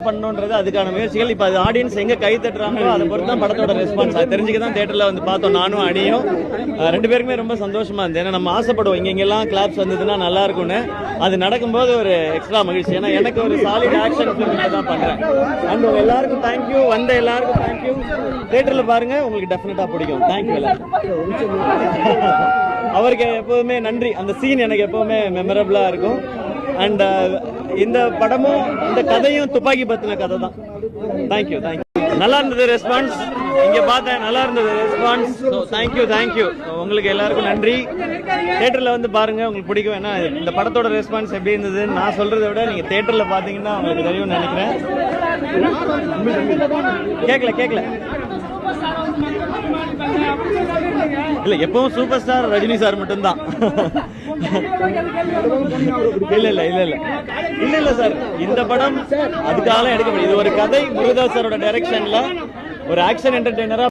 பண்ணணும்ன்றது அதுக்கான முயற்சிகள். இப்போ அது ஆடியன்ஸ் எங்க கை தட்டுறாங்களோ அதை பொறுத்து தான் படத்தோட ரெஸ்பான்ஸ். அது தெரிஞ்சுக்க தான் தியேட்டர்ல வந்து பார்த்தோம். நானும் அணியும் ரெண்டு பேருக்குமே ரொம்ப சந்தோஷமா இருந்தது. ஏன்னா நம்ம ஆசைப்படுவோம் இங்கெல்லாம் கிளாப்ஸ் வந்ததுன்னா நல்லா இருக்கும்னு. அது நடக்கும்போது ஒரு எக்ஸ்ட்ரா மகிழ்ச்சி. ஏன்னா எனக்கு ஒரு சாலிட் ஆக்ஷன் ஃபிலிம் தான் பண்றேன். அண்ட் உங்க எல்லாருக்கும் தேங்க்யூ. வந்த எல்லாருக்கும் தேங்க்யூ. தியேட்டர்ல பாருங்க, உங்களுக்கு டெஃபினட்டா பிடிக்கும். தேங்க்யூ எல்லாருக்கும். அவருக்கு எப்போதுமே நன்றி. அந்த சீன் எனக்கு எப்பவுமே மெமரபிளா இருக்கும். அண்ட் இந்த படமும் இந்த கதையும் துப்பாக்கி பத்தின கதை தான். Thank you thank you. நல்லா இருந்தது ரெஸ்பான்ஸ். இங்க பார்த்தேன், நல்லா இருந்தது ரெஸ்பான்ஸ். Thank you thank you. உங்களுக்கு எல்லாருக்கும் நன்றி. தியேட்டர்ல வந்து பாருங்க, உங்களுக்கு பிடிக்கும். ஏன்னா இந்த படத்தோட ரெஸ்பான்ஸ் எப்படி இருந்ததுன்னு நான் சொல்றதை விட நீங்க தியேட்டர்ல பாத்தீங்கன்னா உங்களுக்கு தெரியும்னு நினைக்கிறேன். கேட்கல இல்ல, எப்பவும் சூப்பர் ஸ்டார் ரஜினி சார் மட்டும்தான். இல்ல சார், இந்த படம் அதுக்காக எடுக்க முடியும். இது ஒரு கதை. முருகதாஸ் சாரோட டைரக்ஷன்ல ஒரு ஆக்ஷன் என்டர்டெய்னரா